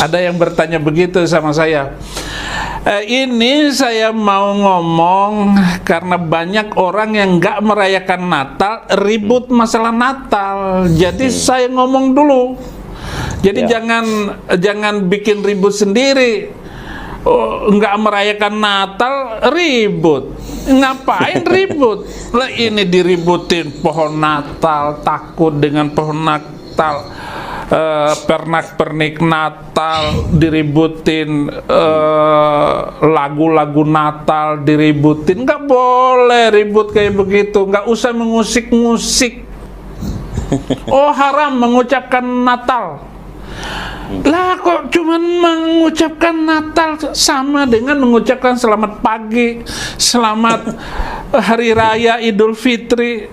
Ada yang bertanya begitu sama saya. Ini saya mau ngomong karena banyak orang yang nggak merayakan Natal, ribut masalah Natal. Jadi saya ngomong dulu. Jadi jangan bikin ribut sendiri. Nggak merayakan Natal, ribut. Ngapain ribut? Lah ini diributin pohon Natal, takut dengan pohon Natal, pernak-pernik Natal diributin, lagu-lagu Natal diributin. Nggak boleh ribut kayak begitu. Nggak usah mengusik-ngusik. Oh, haram mengucapkan Natal. Lah kok cuman mengucapkan Natal sama dengan mengucapkan selamat pagi, selamat hari raya Idul Fitri.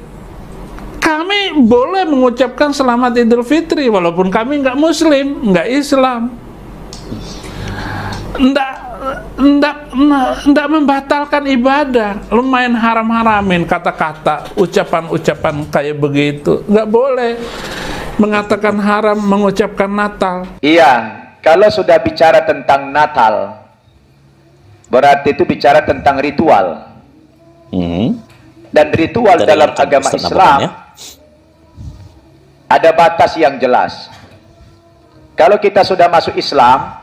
Kami boleh mengucapkan selamat Idul Fitri walaupun kami nggak Muslim, nggak Islam. Nggak membatalkan ibadah. Lu main haram-haramin kata-kata, ucapan-ucapan kayak begitu. Nggak boleh mengatakan haram mengucapkan Natal. Iya, kalau sudah bicara tentang Natal, berarti itu bicara tentang ritual. Dan ritual dalam agama Islam ada batas yang jelas. Kalau kita sudah masuk Islam,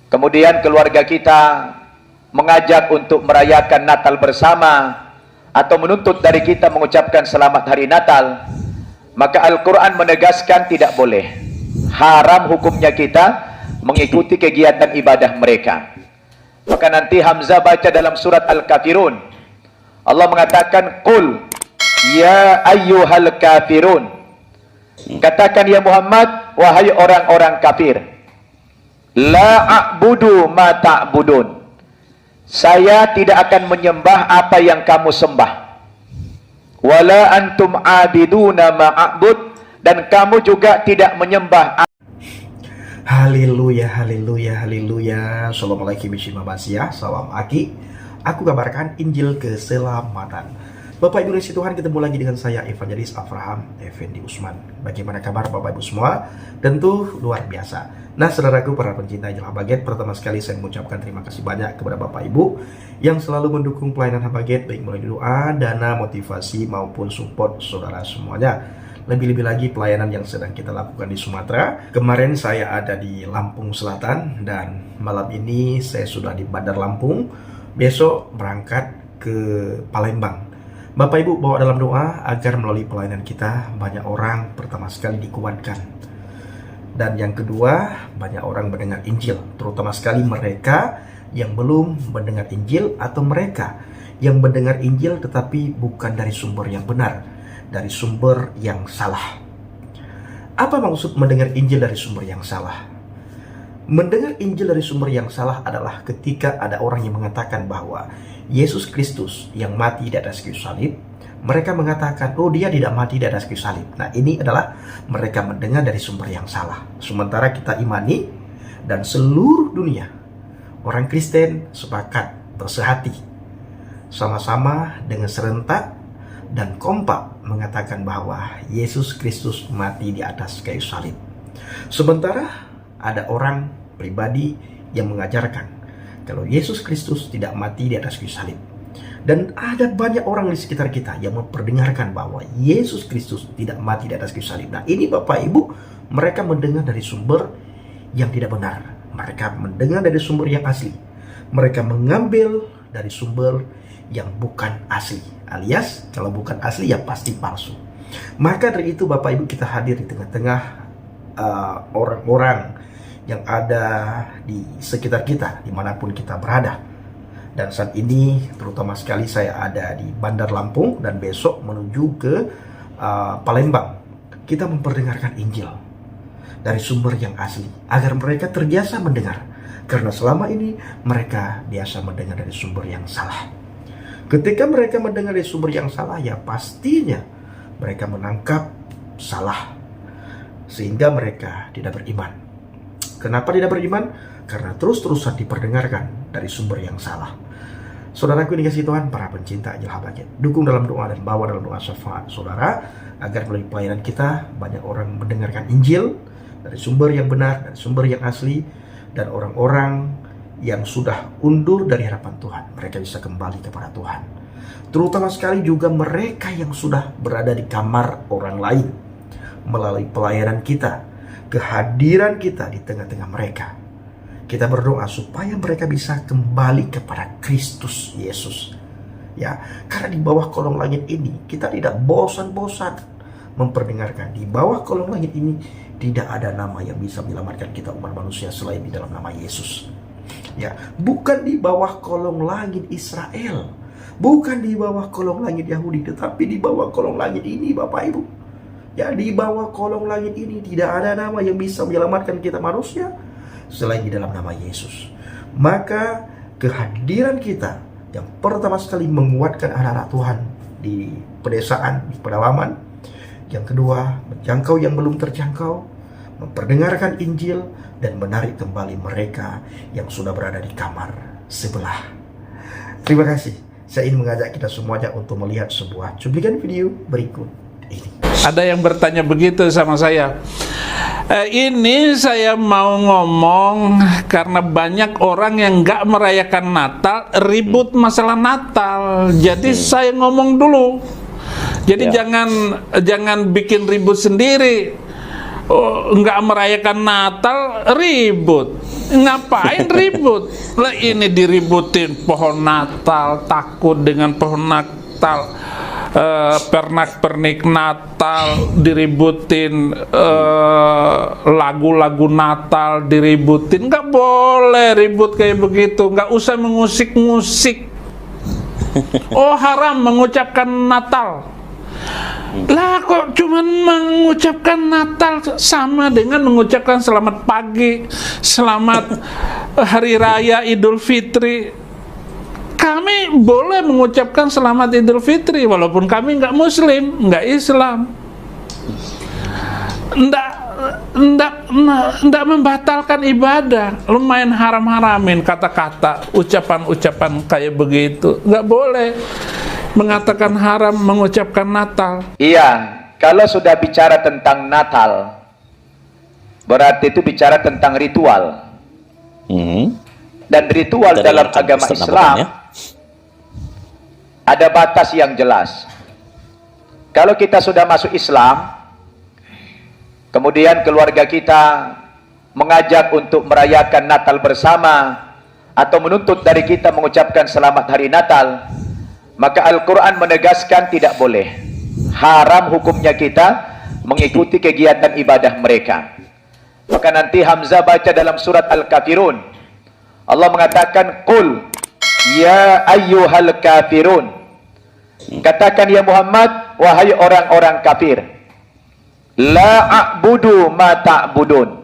kemudian keluarga kita mengajak untuk merayakan Natal bersama atau menuntut dari kita mengucapkan selamat hari Natal, maka Al-Quran menegaskan tidak boleh. Haram hukumnya kita mengikuti kegiatan ibadah mereka. Maka nanti Hamzah baca dalam surat Al-Kafirun, Allah mengatakan, Qul ya ayyuhal kafirun, katakan ya Muhammad, wahai orang-orang kafir, la a'budu ma ta'budun, saya tidak akan menyembah apa yang kamu sembah, wala antum abiduna ma'abud, dan kamu juga tidak menyembah. Haleluya, haleluya, haleluya. Assalamualaikum warahmatullahi wabarakatuh. Salam Aki. Aku kabarkan Injil keselamatan. Bapak Ibu Yesus Tuhan, ketemu lagi dengan saya Evangelis Abraham Effendi Usman. Bagaimana kabar Bapak Ibu semua? Tentu luar biasa. Nah, saudaraku para pencinta Injil Habaget, pertama sekali saya mengucapkan terima kasih banyak kepada Bapak Ibu yang selalu mendukung pelayanan Habaget, baik melalui doa, dana, motivasi maupun support saudara semuanya. Lebih-lebih lagi pelayanan yang sedang kita lakukan di Sumatera. Kemarin saya ada di Lampung Selatan dan malam ini saya sudah di Bandar Lampung. Besok berangkat ke Palembang. Bapak Ibu bawa dalam doa agar melalui pelayanan kita banyak orang pertama sekali dikuatkan. Dan yang kedua, banyak orang mendengar Injil, terutama sekali mereka yang belum mendengar Injil atau mereka yang mendengar Injil tetapi bukan dari sumber yang benar, dari sumber yang salah. Apa maksud mendengar Injil dari sumber yang salah? Mendengar Injil dari sumber yang salah adalah ketika ada orang yang mengatakan bahwa Yesus Kristus yang mati di atas kayu salib, mereka mengatakan, oh dia tidak mati di atas kayu salib. Nah, ini adalah mereka mendengar dari sumber yang salah. Sementara kita imani dan seluruh dunia orang Kristen sepakat bersehati sama-sama dengan serentak dan kompak mengatakan bahwa Yesus Kristus mati di atas kayu salib. Sementara ada orang pribadi yang mengajarkan kalau Yesus Kristus tidak mati di atas kayu salib. Dan ada banyak orang di sekitar kita yang memperdengarkan bahwa Yesus Kristus tidak mati di atas kayu salib. Nah, ini Bapak Ibu, mereka mendengar dari sumber yang tidak benar. Mereka mendengar dari sumber yang asli. Mereka mengambil dari sumber yang bukan asli. Alias, kalau bukan asli ya pasti palsu. Maka dari itu Bapak Ibu, kita hadir di tengah-tengah orang-orang yang ada di sekitar kita, dimanapun kita berada. Dan saat ini terutama sekali saya ada di Bandar Lampung dan besok menuju ke Palembang. Kita memperdengarkan Injil dari sumber yang asli agar mereka terbiasa mendengar, karena selama ini mereka biasa mendengar dari sumber yang salah. Ketika mereka mendengar dari sumber yang salah, ya pastinya mereka menangkap salah sehingga mereka tidak beriman. Kenapa tidak beriman? Karena terus-terusan diperdengarkan dari sumber yang salah. Saudaraku dikasih Tuhan, para pencinta Injil Habaget, dukung dalam doa dan bawa dalam doa syafaat saudara agar melalui pelayanan kita banyak orang mendengarkan Injil dari sumber yang benar, dari sumber yang asli, dan orang-orang yang sudah undur dari harapan Tuhan, mereka bisa kembali kepada Tuhan. Terutama sekali juga mereka yang sudah berada di kamar orang lain, melalui pelayanan kita, kehadiran kita di tengah-tengah mereka. Kita berdoa supaya mereka bisa kembali kepada Kristus Yesus. Ya, karena di bawah kolong langit ini kita tidak bosan-bosan memperdengarkan. Di bawah kolong langit ini tidak ada nama yang bisa menyelamatkan kita umat manusia selain di dalam nama Yesus. Ya, bukan di bawah kolong langit Israel, bukan di bawah kolong langit Yahudi, tetapi di bawah kolong langit ini, Bapak Ibu. Ya, di bawah kolong langit ini tidak ada nama yang bisa menyelamatkan kita manusia selain di dalam nama Yesus. Maka kehadiran kita yang pertama sekali menguatkan anak-anak Tuhan di pedesaan, di pedalaman. Yang kedua, menjangkau yang belum terjangkau, memperdengarkan Injil, dan menarik kembali mereka yang sudah berada di kamar sebelah. Terima kasih. Saya ingin mengajak kita semuanya untuk melihat sebuah cuplikan video berikut ini. Ada yang bertanya begitu sama saya. Ini saya mau ngomong karena banyak orang yang nggak merayakan Natal, ribut masalah Natal. Jadi saya ngomong dulu. Jadi jangan bikin ribut sendiri. Nggak merayakan Natal, ribut. Ngapain ribut? Lah ini diributin pohon Natal, takut dengan pohon Natal. Pernak-pernik Natal diributin, lagu-lagu Natal diributin. Nggak boleh ribut kayak begitu. Nggak usah mengusik-ngusik. Oh, haram mengucapkan Natal. Lah kok cuman mengucapkan Natal sama dengan mengucapkan selamat pagi, selamat Hari Raya Idul Fitri. Kami boleh mengucapkan selamat Idul Fitri walaupun kami nggak Muslim, nggak Islam. Nggak membatalkan ibadah. Lumayan haram-haramin kata-kata, ucapan-ucapan kayak begitu. Nggak boleh mengatakan haram mengucapkan Natal. Iya, kalau sudah bicara tentang Natal, berarti itu bicara tentang ritual. Dan ritual dalam agama Islam ada batas yang jelas. Kalau kita sudah masuk Islam, kemudian keluarga kita mengajak untuk merayakan Natal bersama atau menuntut dari kita mengucapkan selamat hari Natal, maka Al-Quran menegaskan tidak boleh. Haram hukumnya kita mengikuti kegiatan ibadah mereka. Maka nanti Hamzah baca dalam surat Al-Kafirun, Allah mengatakan, Qul ya ayyuhal kafirun. Katakan ya Muhammad, wahai orang-orang kafir, la a'budu ma ta'budun.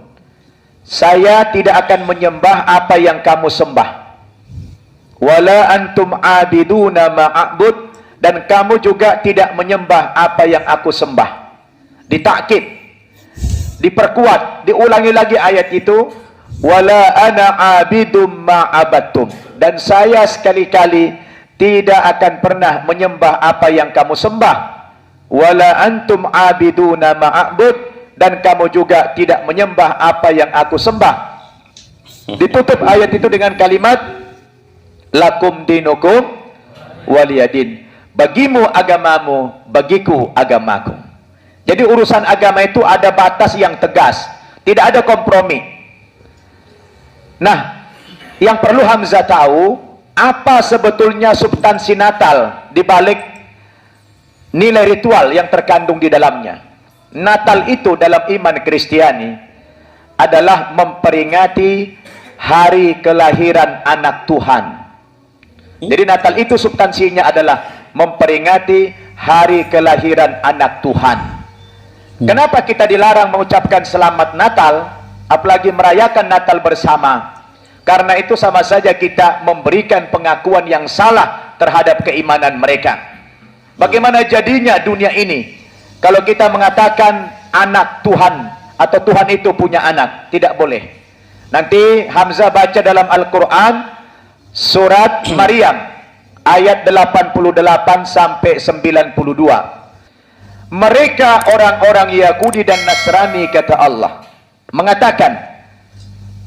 Saya tidak akan menyembah apa yang kamu sembah. Wala antum abiduna ma a'bud, dan kamu juga tidak menyembah apa yang aku sembah. Ditakkid, diperkuat, diulangi lagi ayat itu. Wala ana abidum ma abattum, dan saya sekali-kali tidak akan pernah menyembah apa yang kamu sembah. Wala antum abiduna ma a'bud, dan kamu juga tidak menyembah apa yang aku sembah. Ditutup ayat itu dengan kalimat lakum dinukum waliyadin. Bagimu agamamu, bagiku agamaku. Jadi urusan agama itu ada batas yang tegas, tidak ada kompromi. Nah, yang perlu Hamzah tahu, apa sebetulnya substansi Natal di balik nilai ritual yang terkandung di dalamnya. Natal itu dalam iman Kristiani adalah memperingati hari kelahiran anak Tuhan. Jadi Natal itu substansinya adalah memperingati hari kelahiran anak Tuhan. Kenapa kita dilarang mengucapkan selamat Natal, apalagi merayakan Natal bersama? Karena itu sama saja kita memberikan pengakuan yang salah terhadap keimanan mereka. Bagaimana jadinya dunia ini kalau kita mengatakan anak Tuhan atau Tuhan itu punya anak? Tidak boleh. Nanti Hamzah baca dalam Al-Quran surat Maryam ayat 88 sampai 92. Mereka orang-orang Yahudi dan Nasrani, kata Allah, mengatakan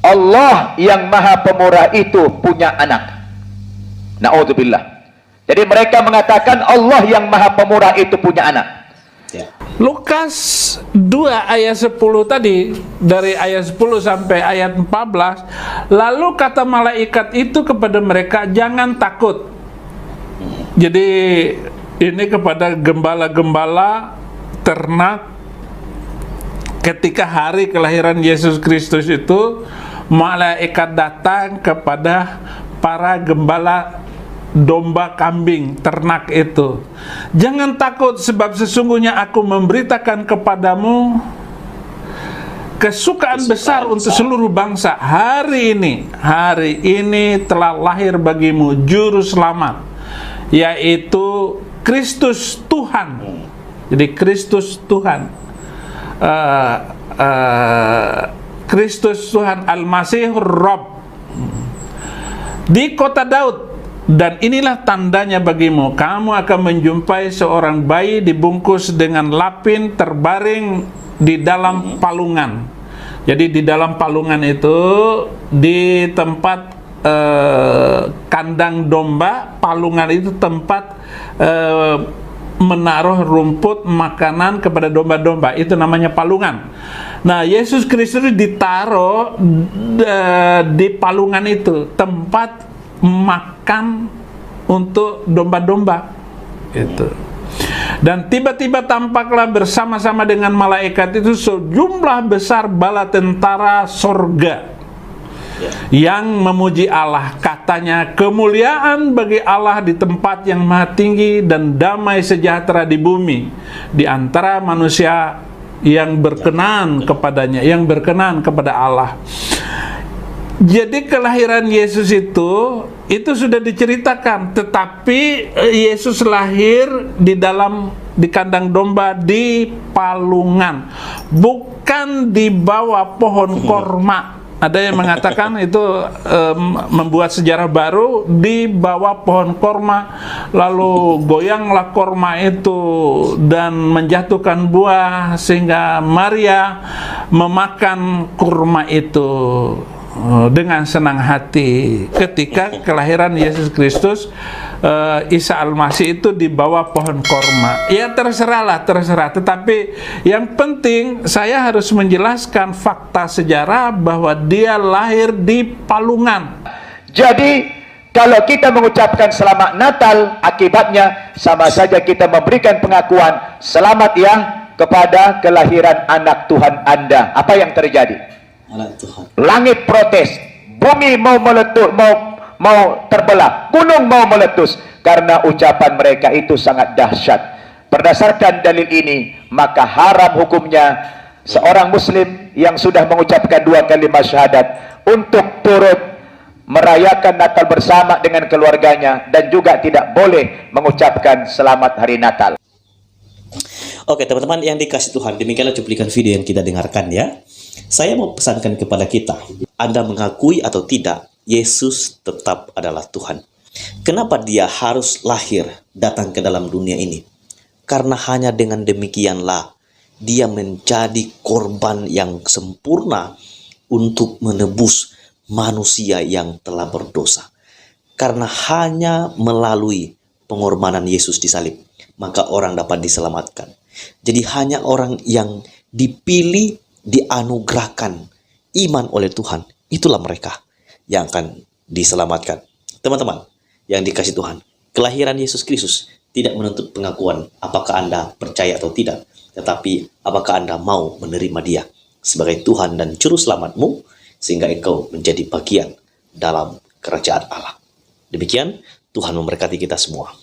Allah yang Maha Pemurah itu punya anak. Na'udzubillah. Jadi mereka mengatakan Allah yang Maha Pemurah itu punya anak. Lukas 2 ayat 10 tadi, dari ayat 10 sampai ayat 14, lalu kata malaikat itu kepada mereka, jangan takut. Jadi ini kepada gembala-gembala ternak ketika hari kelahiran Yesus Kristus itu, malaikat datang kepada para gembala domba, kambing, ternak itu. Jangan takut, sebab sesungguhnya aku memberitakan kepadamu kesukaan besar untuk seluruh bangsa. Hari ini telah lahir bagimu juru selamat, yaitu Kristus Tuhan. Jadi Kristus Tuhan, Kristus Tuhan Al-Masih Rob di kota Daud. Dan inilah tandanya bagimu, kamu akan menjumpai seorang bayi dibungkus dengan lapin terbaring di dalam palungan. Jadi di dalam palungan itu, di tempat kandang domba, palungan itu tempat menaruh rumput makanan kepada domba-domba, itu namanya palungan. Nah, Yesus Kristus ditaruh di palungan itu, tempat makan untuk domba-domba itu. Dan tiba-tiba tampaklah bersama-sama dengan malaikat itu sejumlah besar bala tentara sorga yang memuji Allah. Katanya, kemuliaan bagi Allah di tempat yang maha tinggi dan damai sejahtera di bumi di antara manusia yang berkenan kepadanya, yang berkenan kepada Allah. Jadi kelahiran Yesus itu sudah diceritakan, tetapi Yesus lahir di kandang domba, di palungan, bukan di bawah pohon korma. Ada yang mengatakan itu membuat sejarah baru, di bawah pohon korma, lalu goyanglah korma itu dan menjatuhkan buah sehingga Maria memakan kurma itu dengan senang hati. Ketika kelahiran Yesus Kristus, Isa Al-Masih itu di bawah pohon korma. Ya terserah. Tetapi yang penting saya harus menjelaskan fakta sejarah bahwa dia lahir di palungan. Jadi kalau kita mengucapkan selamat Natal, akibatnya sama saja kita memberikan pengakuan selamat ya kepada kelahiran anak Tuhan Anda. Apa yang terjadi? Anak Tuhan. Langit protes, bumi mau meletus, mau terbelah, gunung mau meletus karena ucapan mereka itu sangat dahsyat. Berdasarkan dalil ini, maka haram hukumnya seorang muslim yang sudah mengucapkan 2 kalimat syahadat untuk turut merayakan Natal bersama dengan keluarganya, dan juga tidak boleh mengucapkan selamat hari Natal. Oke teman-teman yang dikasih Tuhan, demikianlah cuplikan video yang kita dengarkan ya. Saya mau pesankan kepada kita, Anda mengakui atau tidak, Yesus tetap adalah Tuhan. Kenapa dia harus lahir, datang ke dalam dunia ini? Karena hanya dengan demikianlah dia menjadi korban yang sempurna untuk menebus manusia yang telah berdosa. Karena hanya melalui pengorbanan Yesus di salib, maka orang dapat diselamatkan. Jadi hanya orang yang dipilih, dianugerahkan iman oleh Tuhan, itulah mereka yang akan diselamatkan. Teman-teman yang dikasih Tuhan, kelahiran Yesus Kristus tidak menuntut pengakuan apakah Anda percaya atau tidak, tetapi apakah Anda mau menerima Dia sebagai Tuhan dan Juru Selamatmu, sehingga engkau menjadi bagian dalam kerajaan Allah. Demikian, Tuhan memberkati kita semua.